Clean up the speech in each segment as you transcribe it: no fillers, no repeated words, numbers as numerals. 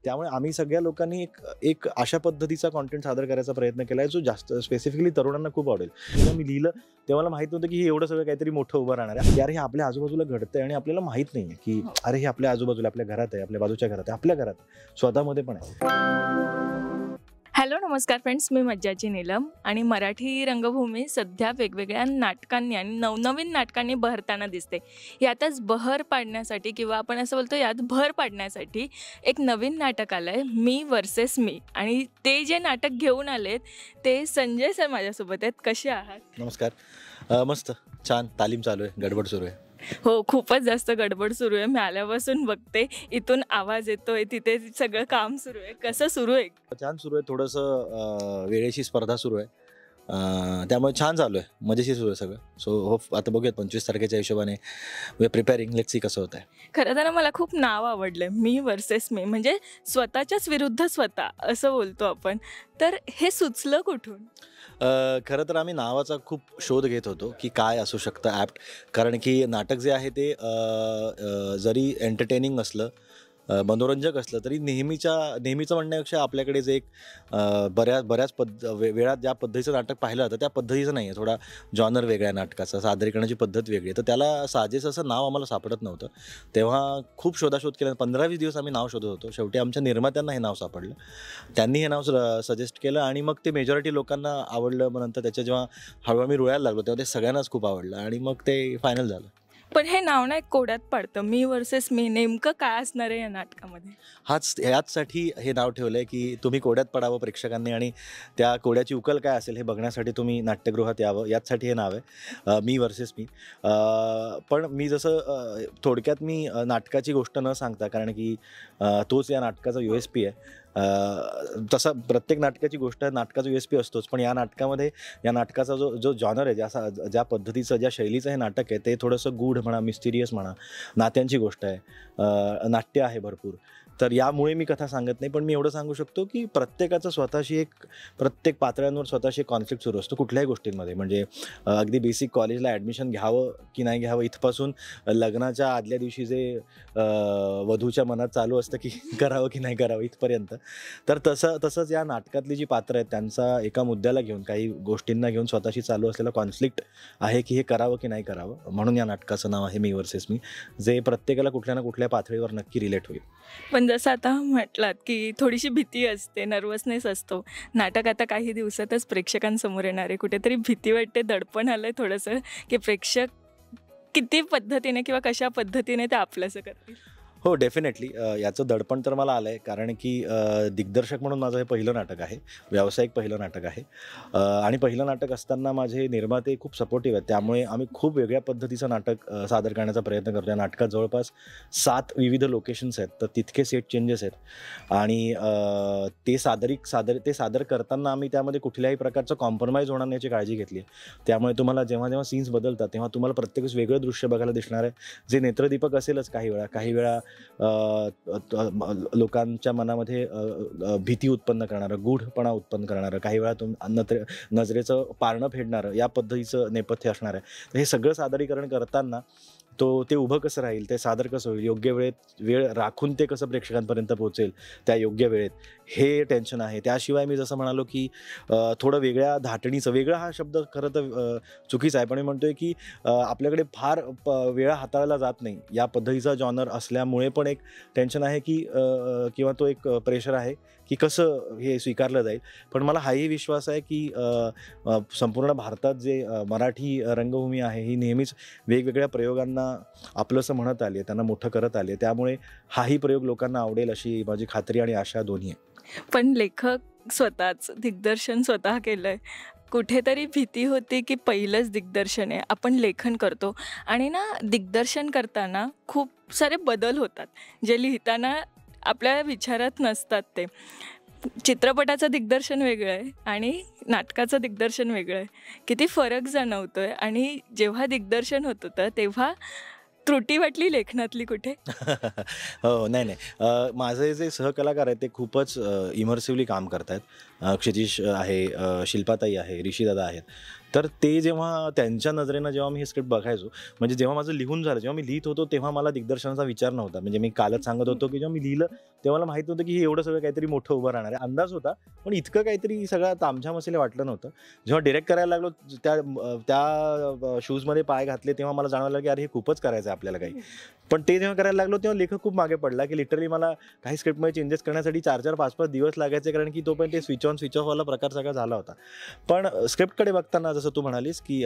त्यामुळे आम्ही सगळ्या लोकांनी एक एक अशा पद्धतीचा कॉन्टेंट सादर करायचा प्रयत्न केला आहे जो जास्त स्पेसिफिकली तरुणांना खूप आवडेल. जेव्हा मी लिहिलं तेव्हा मला माहीत नव्हतं की हे एवढं सगळं काहीतरी मोठं उभं राहणार आहे. यार हे आपल्या आजूबाजूला घडतंय आणि आपल्याला माहीत नाही आहे की अरे हे आपल्या आजूबाजूला, आपल्या घरात आहे, आपल्या बाजूच्या घरात आहे, आपल्या घरात स्वतःमध्ये पण आहे. हॅलो नमस्कार फ्रेंड्स, मी मज्जाची नीलम आणि मराठी रंगभूमी सध्या वेगवेगळ्या नाटकांनी आणि नवनवीन नाटकांनी बहरताना दिसते. यातच बहर पाडण्यासाठी किंवा आपण असं बोलतो यात भर पाडण्यासाठी एक नवीन नाटक आलं आहे, मी वर्सेस मी. आणि ते जे नाटक घेऊन आलेत ते संजय सर माझ्यासोबत आहेत. कसे आहात? नमस्कार. मस्त, छान. तालीम चालू आहे, गडबड सुरू आहे. हो, खूपच जास्त गडबड सुरू आहे. मी आल्यापासून बघते, इथून आवाज येतोय, तिथे सगळं काम सुरू आहे. कसं सुरू आहे? छान सुरू आहे. थोडंसं वेळेची स्पर्धा सुरू आहे, त्यामुळे छान चालू आहे, मजेशीर सुरू आहे सगळं. सो होप आता बघूयात 25 तारखेच्या हिशोबाने वी प्रिपेअरिंग. लेट्स सी कसं होत आहे. खरं तर मला खूप नाव आवडलं, मी वर्सेस मी, म्हणजे स्वतःच्याच विरुद्ध स्वतः असं बोलतो आपण. तर हे सुचलं कुठून? खरं तर आम्ही नावाचा खूप शोध घेत होतो की काय असू शकतं ॲप्ट. कारण की नाटक जे आहे ते जरी एंटरटेनिंग असलं, मनोरंजक असलं, तरी नेहमीचं म्हणण्यापेक्षा आपल्याकडे जे एक बऱ्याच वेळात ज्या पद्धतीचं नाटक पाहिलं जातं त्या पद्धतीचं नाही आहे. थोडा जॉनर वेगळा आहे नाटकाचा, सादरीकरणाची पद्धत वेगळी आहे. तर त्याला साजेसं असं नाव आम्हाला सापडत नव्हतं. तेव्हा खूप शोधाशोध केला. 15-20 दिवस आम्ही नाव शोधत होतो. शेवटी आमच्या निर्मात्यांना हे नाव सापडलं. त्यांनी हे नाव सजेस्ट केलं आणि मग ते मेजॉरिटी लोकांना आवडलं. मग नंतर त्याच्या जेव्हा हळूहळू मी रुळायला लागलो तेव्हा ते सगळ्यांनाच खूप आवडलं आणि मग ते फायनल झालं. पण हे नाव नाही कोड्यात पाडतं, मी वर्सेस मी. नेमकं काय असणार आहे या नाटकामध्ये? याचसाठी हे नाव ठेवलं आहे की तुम्ही कोड्यात पडावं प्रेक्षकांनी आणि त्या कोड्याची उकल काय असेल हे बघण्यासाठी तुम्ही नाट्यगृहात यावं. याचसाठी हे नाव आहे, मी वर्सेस मी. पण मी जसं थोडक्यात मी नाटकाची गोष्ट न सांगता, कारण की तोच या नाटकाचा USP आहे. तसं प्रत्येक नाटकाची गोष्ट नाटकाचा USP असतोच, पण या नाटकामध्ये या नाटकाचा जो जॉनर आहे, ज्या पद्धतीचं, ज्या शैलीचं हे नाटक आहे, ते थोडंसं गूढ म्हणा, मिस्टिरियस म्हणा, नात्यांची गोष्ट आहे, नाट्य आहे भरपूर. तर यामुळे मी कथा सांगत नाही, पण मी एवढं सांगू शकतो की प्रत्येकाचं स्वतःशी प्रत्येक पातळ्यांवर स्वतःशी एक कॉन्फ्लिक्ट सुरू असतो कुठल्याही गोष्टींमध्ये. म्हणजे अगदी बेसिक कॉलेजला ॲडमिशन घ्यावं की नाही घ्यावं इथपासून लग्नाच्या आदल्या दिवशी जे वधूच्या मनात चालू असतं की करावं की नाही करावं इथपर्यंत. तर तसंच या नाटकातली जी पात्र आहेत त्यांचा एका मुद्द्याला घेऊन, काही गोष्टींना घेऊन स्वतःशी चालू असलेला कॉन्फ्लिक्ट आहे की हे करावं की नाही करावं. म्हणून या नाटकाचं नाव आहे मी वर्सेस मी, जे प्रत्येकाला कुठल्या ना कुठल्या पातळीवर नक्की रिलेट होईल. पण जसं आता म्हटलात की थोडीशी भीती असते, नर्वसनेस असतो. नाटक आता काही दिवसातच प्रेक्षकांसमोर येणार आहे. कुठेतरी भीती वाटते, दडपण आलं आहे थोडंसं की प्रेक्षक किती पद्धतीने किंवा कशा पद्धतीने ते आपलंसं करतील. हो, डेफिनेटली याचं दडपण तर मला आलं आहे, कारण की दिग्दर्शक म्हणून माझं हे पहिलं नाटक आहे, व्यावसायिक पहिलं नाटक आहे. आणि पहिलं नाटक असताना माझे निर्माते खूप सपोर्टिव्ह आहेत. त्यामुळे आम्ही खूप वेगळ्या पद्धतीचं नाटक सादर करण्याचा प्रयत्न करतो. या नाटकात जवळपास 7 विविध लोकेशन्स आहेत, तर तितके सेट चेंजेस आहेत आणि ते सादर करताना आम्ही त्यामध्ये कुठल्याही प्रकारचं कॉम्प्रोमाइज होणार नाही याची काळजी घेतली आहे. त्यामुळे तुम्हाला जेव्हा सीन्स बदलतात तेव्हा तुम्हाला प्रत्येकच वेगळं दृश्य बघायला दिसणार आहे, जे नेत्रदीपक असेलच. काही वेळा लोकांच्या मनामध्ये भीती उत्पन्न करणारं, गूढपणा उत्पन्न करणारं, काही वेळा नजरेचं पारणं फेडणारं या पद्धतीचं नेपथ्य असणार आहे. तर हे सगळं सादरीकरण करताना ते उभं कसं राहील, ते सादर कसं होईल, योग्य वेळ राखून ते कसं प्रेक्षकांपर्यंत पोहोचेल त्या योग्य वेळेत, हे टेन्शन आहे. त्याशिवाय मी जसं म्हणालो की थोडं वेगळ्या धाटणीचं, वेगळा हा शब्द खरं तर चुकीचा आहे, पण मी म्हणतोय की आपल्याकडे फार वेळा हाताळला जात नाही या पद्धतीचा जॉनर असल्यामुळे पण एक टेन्शन आहे की किंवा तो एक प्रेशर आहे की कसं हे स्वीकारलं जाईल. पण मला हाही विश्वास आहे की संपूर्ण भारतात जे मराठी रंगभूमी आहे ही नेहमीच वेगवेगळ्या प्रयोगांना आपलंसं म्हणत आली आहे, त्यांना मोठं करत आली आहे. त्यामुळे हाही प्रयोग लोकांना आवडेल अशी माझी खात्री आणि आशा दोन्ही आहे. पण लेखक स्वतःच दिग्दर्शन स्वतः केलं आहे. कुठेतरी भीती होती की पहिलंच दिग्दर्शन आहे, आपण लेखन करतो आणि ना दिग्दर्शन करताना खूप सारे बदल होतात जे लिहिताना आपल्या विचारात नसतात. ते चित्रपटाचं दिग्दर्शन वेगळं आहे आणि नाटकाचं दिग्दर्शन वेगळं आहे. किती फरक जाणवतो आहे. आणि जेव्हा दिग्दर्शन होत होतं तेव्हा त्रुटी वाटली लेखनातली कुठे? हो, नाही. माझे जे सहकलाकार आहेत ते खूपच इमर्सिव्हली काम करत आहेत. क्षितिज आहे, शिल्पाताई आहे, ऋषीदादा आहेत. तर ते जेव्हा त्यांच्या नजरेनं जेव्हा मी हे स्क्रिप्ट बघायचो, म्हणजे जेव्हा माझं लिहून झालं, जेव्हा मी लिहित होतो तेव्हा मला दिग्दर्शनाचा विचार नव्हता. म्हणजे मी कालच सांगत होतो की जेव्हा मी लिहिलं तेव्हा मला माहित नव्हतं की हे एवढं सगळं काहीतरी मोठं उभं राहणार आहे. अंदाज होता, पण इतकं काहीतरी सगळं तामझाम असेल वाटलं नव्हतं. जेव्हा डिरेक्ट करायला लागलो, त्या त्या शूजमध्ये पाय घातले तेव्हा मला जाणवलं लागलं की अरे हे खूपच करायचं आहे आपल्याला काही. पण ते जेव्हा करायला लागलो तेव्हा लेखक खूप मागे पडला, की लिटरली मला काही स्क्रिप्टमध्ये चेंजेस करण्यासाठी 4-4, 5-5 दिवस लागायचे, कारण की तोपर्यंत ते स्विच ऑन स्विच ऑफवाला प्रकार सगळा झाला होता. पण स्क्रिप्टकडे बघताना जसं तू म्हणालीस की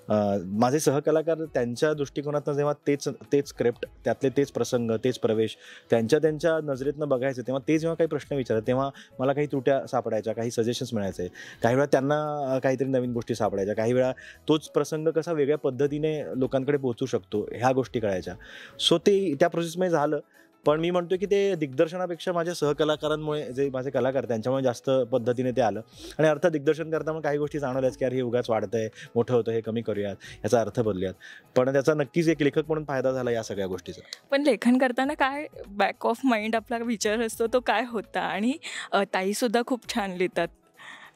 माझे सहकलाकार त्यांच्या दृष्टिकोनातनं जेव्हा तेच तेच स्क्रिप्ट, त्यातले तेच प्रसंग, तेच प्रवेश त्यांच्या नजरेतनं बघायचे, तेव्हा ते जेव्हा काही प्रश्न विचारत तेव्हा मला काही त्रुट्या सापडायच्या, काही सजेशन्स मिळायचे. काही वेळा त्यांना काहीतरी नवीन गोष्टी सापडायच्या, काही वेळा तोच प्रसंग कसा वेगळ्या पद्धतीने लोकांकडे पोहोचू शकतो ह्या गोष्टी कळायच्या. सो ते त्या प्रोसेसमध्ये झालं. पण मी म्हणतो की ते दिग्दर्शनापेक्षा माझ्या सहकलाकारांमुळे, जे माझे कलाकार त्यांच्यामुळे जास्त पद्धतीने ते आलं. आणि अर्थात दिग्दर्शन करताना काही गोष्टी जाणवल्याच की अरे हे उगाच वाढतंय, मोठं होतं, हे कमी करूयात, याचा अर्थ बदलूयात. पण त्याचा नक्कीच एक लेखक म्हणून फायदा झाला या सगळ्या गोष्टीचा. पण लेखन करताना काय बॅक ऑफ माइंड आपला विचार असतो तो काय होता? आणि ताईसुद्धा खूप छान लिहितात,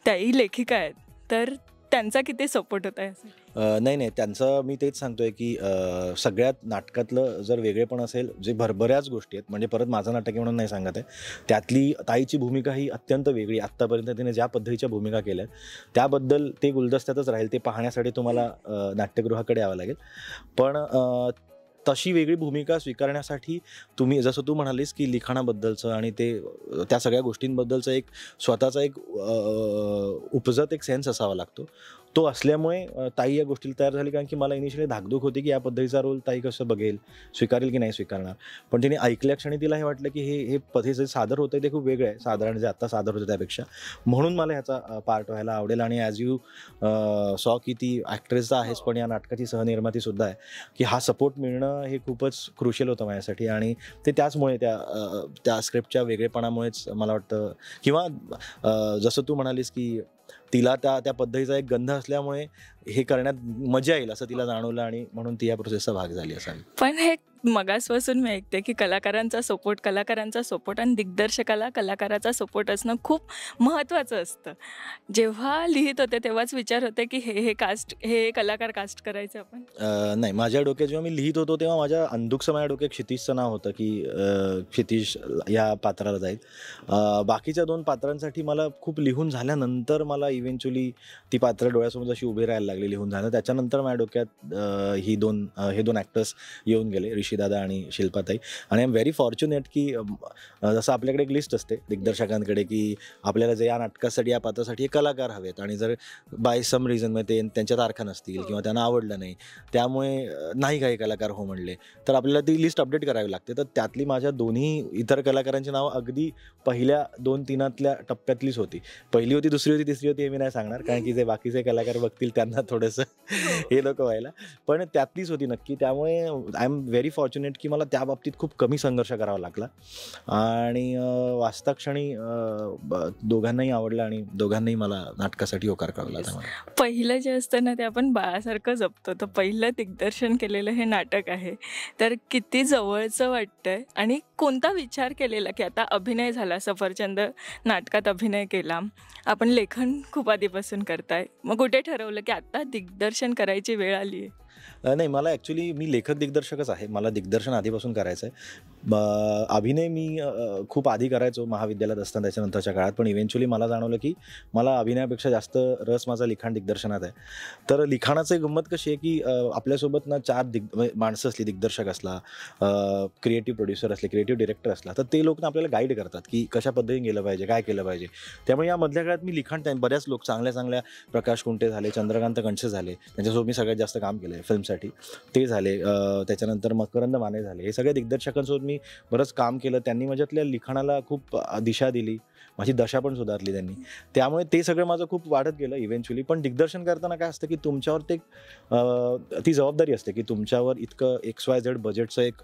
त्याही लेखिका आहेत, तर त्यांचा किती सपोर्ट होता यासाठी? नाही, त्यांचं मी तेच सांगतोय की सगळ्यात नाटकातलं जर वेगळेपण असेल, जे बऱ्याच गोष्टी आहेत, म्हणजे परत माझं नाटक आहे म्हणून नाही सांगत आहे, त्यातली ताईची भूमिका ही अत्यंत वेगळी. आत्तापर्यंत तिने ज्या पद्धतीच्या भूमिका केल्यात त्याबद्दल ते गुलदस्त्यातच राहील. ते पाहण्यासाठी तुम्हाला नाट्यगृहाकडे यावं लागेल. पण तशी वेगळी भूमिका स्वीकारण्यासाठी तुम्ही, जसं तू म्हणालीस की लिखाणाबद्दलचं आणि ते त्या सगळ्या गोष्टींबद्दलचं एक स्वतःचा एक उपजत एक सेन्स असावा लागतो. तो असल्यामुळे ताई या गोष्टीला तयार झाली, कारण की मला इनिशियली धाकधूक होती की या पद्धतीचा रोल ताई कसं बघेल, स्वीकारेल की नाही स्वीकारणार. पण तिने ऐकल्या क्षणी तिला हे वाटलं की हे पद्धती जे सादर होतं ते खूप वेगळं आहे साधारण जे आत्ता सादर होतं त्यापेक्षा, म्हणून मला ह्याचा पार्ट व्हायला आवडेल. आणि ॲज यू सॉ की ती ॲक्ट्रेस तर आहेच, पण या नाटकाची सहनिर्मातीसुद्धा आहे, की हा सपोर्ट मिळणं हे खूपच क्रुशियल होतं माझ्यासाठी. आणि ते त्याचमुळे त्या स्क्रिप्टच्या वेगळेपणामुळेच मला वाटतं, किंवा जसं तू म्हणालीस की तिला त्या पद्धतीचा एक गंध असल्यामुळे हे करण्यात मजा येईल असं तिला जाणवलं, आणि म्हणून ती या प्रोसेसचा भाग झाली असावी. पण हे मगासपासून मी ऐकते की कलाकारांचा सपोर्ट आणि दिग्दर्शकाला कलाकाराचा सपोर्ट असणं खूप महत्त्वाचं असतं. जेव्हा लिहित होते तेव्हाच विचार होते की हे कलाकार कास्ट करायचे आपण? नाही, माझ्या डोक्यात जेव्हा मी लिहित होतो तेव्हा माझ्या डोक्यात क्षितिजचं नाव होतं की क्षितिज या पात्राला जाईल. बाकीच्या 2 पात्रांसाठी मला खूप लिहून झाल्यानंतर मला इव्हेंच्युअली ती पात्र डोळ्यासमोर जशी उभी राहायला लागली लिहून झालं, त्याच्यानंतर माझ्या डोक्यात हे 2 ॲक्टर्स येऊन गेले, ऋषीदादा आणि शिल्पाताई. आणि आय एम व्हेरी फॉर्च्युनेट की जसं आपल्याकडे एक लिस्ट असते दिग्दर्शकांकडे की आपल्याला जे या नाटकासाठी, या पात्रासाठी हे कलाकार हवेत, आणि जर बाय सम रिझन त्यांच्या तारखा नसतील किंवा त्यांना आवडलं नाही, त्यामुळे नाही काही कलाकार हो म्हणले, तर आपल्याला ती लिस्ट अपडेट करावी लागते. तर त्यातली माझ्या दोन्ही इतर कलाकारांची नावं अगदी पहिल्या 2-3 टप्प्यातलीच होती. पहिली होती, दुसरी होती, तिसरी होती हे मी नाही सांगणार, कारण की जे बाकीचे कलाकार बघतील त्यांना थोडंसं हे नको व्हायला, पण त्यातलीच होती नक्की. त्यामुळे आय एम व्हेरी फॉर्च्युनेट की मला त्या बाबतीत खूप कमी संघर्ष करावा लागला, आणि वाचताक्षणी दोघांनाही आवडलं आणि दोघांनाही मला नाटकासाठी होकार कळवला. पहिलं जे असतं ना ते आपण बाळासारखं जपतो. तर पहिलं दिग्दर्शन केलेलं हे नाटक आहे, तर किती जवळचं वाटतंय. आणि कोणता विचार केलेला की आता अभिनय झाला, सफरचंद नाटकात अभिनय केला, आपण लेखन खूप आधीपासून करताय, मग कुठे ठरवलं की आता दिग्दर्शन करायची वेळ आली आहे? नाही, मला ॲक्च्युली मी लेखक दिग्दर्शकच आहे. मला दिग्दर्शन आधीपासून करायचं आहे. अभिनय मी खूप आधी करायचो महाविद्यालयात असताना, त्याच्यानंतरच्या काळात. पण इव्हेंच्युअली मला जाणवलं की मला अभिनयापेक्षा जास्त रस माझा लिखाण दिग्दर्शनात आहे. तर लिखाणाची गंमत कशी आहे की आपल्यासोबत ना 4 माणसं असली, दिग्दर्शक असला, क्रिएटिव्ह प्रोड्युसर असले, क्रिएटिव्ह डिरेक्टर असला, तर ते लोक आपल्याला गाईड करतात की कशा पद्धतीने गेलं पाहिजे, काय केलं पाहिजे. त्यामुळे या मधल्या काळात मी लिखाण बऱ्याच लोक चांगल्या प्रकाश कुंटे झाले, चंद्रकांत कणसे झाले, त्यांच्यासोबत मी सगळ्यात जास्त काम केलं आहे फिल्मसाठी, ते झाले. त्याच्यानंतर मकरंद माने झाले. हे सगळ्या दिग्दर्शकांसोबत मी बरंच काम केलं. त्यांनी माझ्यातल्या लिखाणाला खूप दिशा दिली, माझी दशा पण सुधारली त्यांनी. त्यामुळे ते सगळं माझं खूप वाढत गेलं इव्हेंच्युअली. पण दिग्दर्शन करताना काय असतं की तुमच्यावर ती जबाबदारी असते की तुमच्यावर इतकं XYZ बजेटचं एक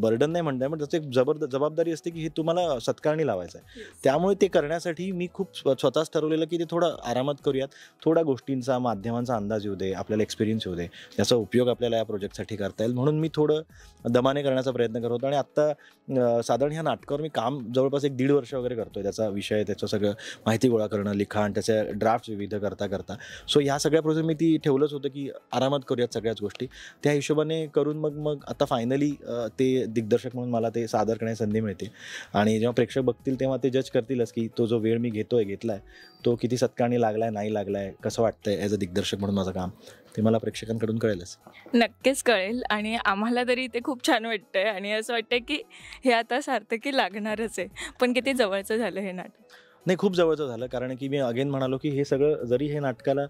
बर्डन नाही म्हणता, पण त्याचं एक जबाबदारी असते की हे तुम्हाला सत्कारणी लावायचं आहे. त्यामुळे ते करण्यासाठी मी खूप स्वतःच ठरवलेलं की ते थोडं आरामात करूयात, थोड्या गोष्टींचा, माध्यमांचा अंदाज येऊ दे, आपल्याला एक्सपिरियन्स येऊ दे, त्याचा उपयोग आपल्याला या प्रोजेक्टसाठी करता येईल, म्हणून मी थोडं दमाने करण्याचा प्रयत्न करत होतो. आणि आत्ता साधारण ह्या नाटकावर मी काम जवळपास 1-1.5 वर्ष वगैरे करतो आहे. त्याचा विषय, त्याचं सगळं माहिती गोळा करणं, लिखाण, त्याचे ड्राफ्ट विविध करता. सो ह्या सगळ्या प्रोजेक्ट मी ती ठेवलंच होतं की आरामात करूयात सगळ्याच गोष्टी. त्या हिशोबाने करून मग आता फायनली ते दिग्दर्शक म्हणून मला ते सादर करण्याची संधी मिळते. आणि जेव्हा प्रेक्षक बघतील तेव्हा ते जज करतीलच की तो जो वेळ मी घेतलाय तो किती सत्कारणी लागलाय, नाही लागलाय, कसं वाटतंय ॲज अ दिग्दर्शक म्हणून माझं काम, ते मला प्रेक्षकांकडून कळेलच. नक्कीच कळेल. आणि आम्हाला तरी ते खूप छान वाटतंय आणि असं वाटतंय की हे आता सार्थकी लागणारच आहे. पण किती जवळचं झालं हे नाटक. नाही, खूप जवळचं झालं, कारण की मी अगेन म्हणालो की हे सगळं जरी हे नाटकाला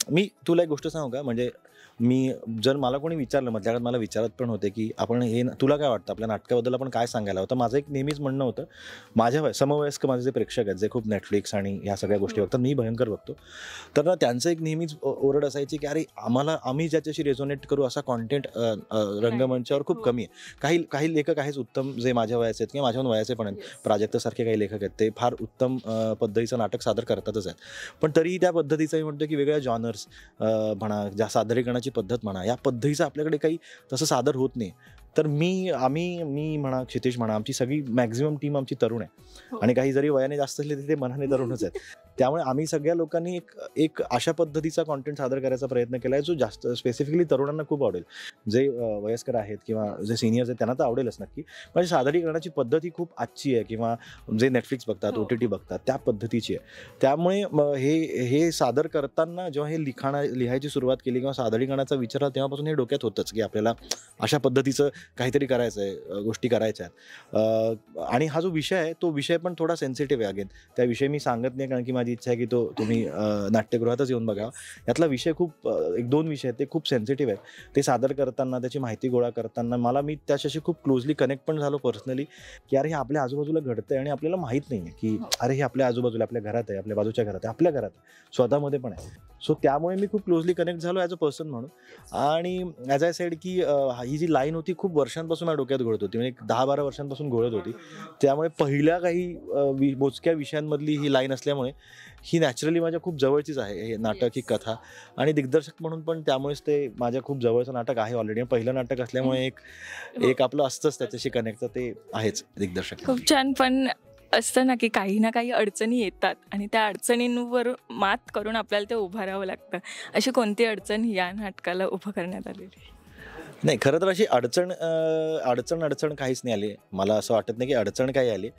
मी तुला एक गोष्ट सांगू का, म्हणजे मी जर मला कोणी विचारलं, मधल्या काळात मला विचारत पण होते की आपण हे तुला काय वाटतं आपल्या नाटकाबद्दल, आपण काय सांगायला होतं. माझं एक नेहमीच म्हणणं होतं, माझ्या समवयस्क माझे जे प्रेक्षक आहेत, जे खूप नेटफ्लिक्स आणि ह्या सगळ्या गोष्टी बघतात, मी भयंकर बघतो, तर ना त्यांचं एक नेहमीच ओरड असायची की अरे आम्ही ज्याच्याशी रेझोनेट करू असा कॉन्टेंट रंगमंचावर खूप कमी आहे. काही लेखक आहेत उत्तम, जे माझ्या वयाचे आहेत किंवा माझ्याहून वयाचे पण आहेत. प्राजक्तासारखे काही लेखक आहेत, ते फार उत्तम पद्धतीचं नाटक सादर करतातच आहेत. पण तरीही त्या पद्धतीचंही म्हणतो की वेगळ्या जॉनर्स म्हणा, ज्या सादरीकरणाची पद्धत म्हणा, या पद्धतीचं आपल्याकडे काही तसं सादर होत नाही. तर मी म्हणा, क्षितिज म्हणा, आमची सगळी मॅक्झिमम टीम आमची तरुण आहे. आणि काही जरी वयाने जास्त असले तरी ते मनाने तरुणच आहेत. त्यामुळे आम्ही सगळ्या लोकांनी एक अशा पद्धतीचा कॉन्टेंट सादर करायचा प्रयत्न केला आहे जो जास्त स्पेसिफिकली तरुणांना खूप आवडेल. जे वयस्कर आहेत किंवा जे सिनियर्स आहेत त्यांना तर आवडेलच नक्की, म्हणजे सादरीकरणाची पद्धत ही खूप आजची आहे, किंवा जे नेटफ्लिक्स बघतात, OTT बघतात त्या पद्धतीची आहे. त्यामुळे हे सादर करताना जेव्हा हे लिहायची सुरुवात केली किंवा सादरीकरणाचा विचार आला, तेव्हापासून हे डोक्यात होतंच की आपल्याला अशा पद्धतीचं काहीतरी करायचं आहे, गोष्टी करायच्या आहेत. आणि हा जो विषय आहे तो विषय पण थोडा सेन्सिटिव्ह आहे. अगेन त्याविषयी मी सांगत नाही, कारण की माझी इच्छा आहे की तुम्ही नाट्यगृहातच येऊन बघावं. यातला विषय खूप 1-2 विषय आहेत ते खूप सेन्सिटिव्ह आहेत. ते सादर करताना, त्याची माहिती गोळा करताना मी त्याच्याशी खूप क्लोजली कनेक्ट पण झालो पर्सनली, की अरे हे आपल्या आजूबाजूला घडतंय आणि आपल्याला माहीत नाही आहे की अरे हे आपल्या आजूबाजूला, आपल्या घरात आहे, आपल्या बाजूच्या घरात आहे, आपल्या घरात स्वतःमध्ये पण आहे. सो त्यामुळे मी खूप क्लोजली कनेक्ट झालो ॲज अ पर्सन म्हणून. आणि ॲज आय सेड की ही जी लाईन होती खूप वर्षांपासून माझ्या डोक्यात घोळत होती, म्हणजे 10-12 वर्षांपासून घोळत होती. त्यामुळे पहिल्या काही मोजक्या विषयांमधली ही लाईन असल्यामुळे ही नॅचरली माझ्या खूप जवळचीच आहे, हे नाटक, ही कथा. आणि दिग्दर्शक म्हणून पण त्यामुळेच ते माझ्या खूप जवळचं नाटक आहे ऑलरेडी. पहिलं नाटक असल्यामुळे एक आपलं असतंच त्याच्याशी कनेक्ट, तर ते आहेच दिग्दर्शक. खूप छान. पण असतं ना की काही ना काही अडचणी येतात आणि त्या अडचणींवर मात करून आपल्याला ते उभं राहावं लागतं. अशी कोणती अडचण या नाटकाला उभं करण्यात आलेली? नाही, खरं तर अशी अडचण काहीच नाही आली. मला असं वाटत नाही की अडचण काही आली.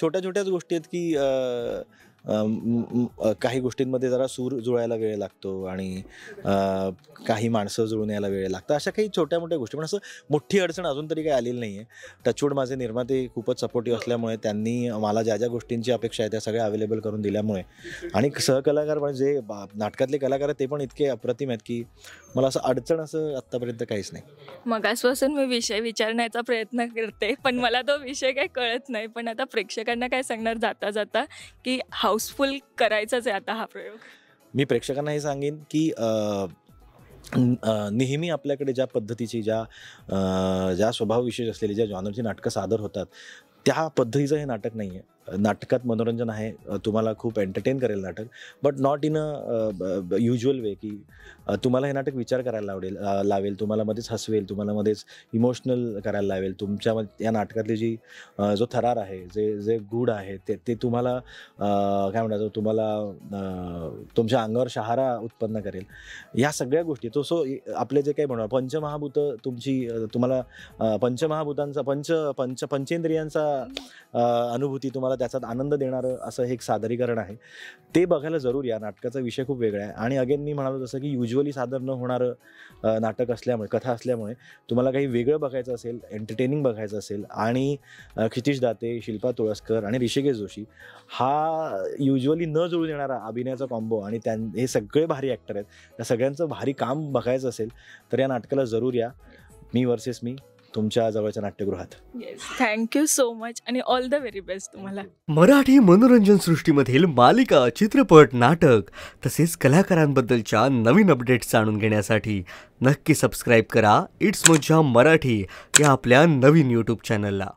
छोट्या छोट्याच गोष्टी आहेत की काही गोष्टींमध्ये जरा सूर जुळायला वेळ लागतो आणि काही माणसं जुळून यायला वेळ लागतं. अशा काही छोट्या मोठ्या गोष्टी, पण असं मोठी अडचण अजून तरी काही आलेली नाही आहे. टचवूड माझे निर्माते खूपच सपोर्टिव्ह असल्यामुळे त्यांनी मला ज्या ज्या गोष्टींची अपेक्षा आहे त्या सगळ्या अवेलेबल करून दिल्यामुळे, आणि सहकलाकार म्हणजे नाटकातले कलाकार आहेत ते पण इतके अप्रतिम आहेत की मला असं अडचण असं आत्तापर्यंत काहीच नाही. मगासपासून मी विषय विचारण्याचा प्रयत्न करते, पण मला तो विषय काही कळत नाही. पण आता प्रेक्षकांना काय सांगणार जाता जाता, की हाऊसफुल करायचाच आहे आता हा प्रयोग? मी प्रेक्षकांना हे सांगेन की नेहमी आपल्याकडे ज्या पद्धतीची, ज्या स्वभाव विशेष असलेली, ज्या जॉनरची नाटकं सादर होतात त्या पद्धतीचं हे नाटक नाही आहे. नाटकात मनोरंजन आहे, तुम्हाला खूप एंटरटेन करेल नाटक, but not in a usual way की तुम्हाला हे नाटक विचार करायला लावेल, तुम्हाला मध्येच हसवेल, तुम्हाला मध्येच इमोशनल करायला लावेल. तुमच्या या नाटकातली जो थरार आहे, जे गूढ आहे ते तुम्हाला काय म्हणतात, तुम्हाला तुमच्या अंगावर शहारा उत्पन्न करेल. या सगळ्या गोष्टी सो आपले जे काही म्हणू पंचमहाभूत, तुम्हाला पंचमहाभूतांचा पंचेंद्रियांचा अनुभूती, तुम्हाला त्याच्यात आनंद देणारं असं हे एक सादरीकरण आहे. ते बघायला जरूर या. नाटकाचा विषय खूप वेगळा आहे आणि अगेन मी म्हणालो जसं की युज्युअली सादर न होणारं नाटक असल्यामुळे, कथा असल्यामुळे तुम्हाला काही वेगळं बघायचं असेल, एंटरटेनिंग बघायचं असेल, आणि क्षितिज दाते, शिल्पा तुळसकर आणि ऋषिकेश जोशी हा युज्युअली न जुळून येणारा अभिनयाचा कॉम्बो, आणि हे सगळे भारी ॲक्टर आहेत, त्या सगळ्यांचं भारी काम बघायचं असेल तर या नाटकाला जरूर या. मी वर्सेस मी, तुमच्या जवळच्या नाट्यगृहात. थँक्यू सो मच आणि ऑल द व्हेरी बेस्ट तुम्हाला. मराठी मनोरंजन सृष्टीमधील मालिका, चित्रपट, नाटक तसेच कलाकारांबद्दलच्या नवीन अपडेट्स जाणून घेण्यासाठी नक्की सबस्क्राईब करा इट्स मज्जा मराठी या आपल्या नवीन यूट्यूब चॅनलला.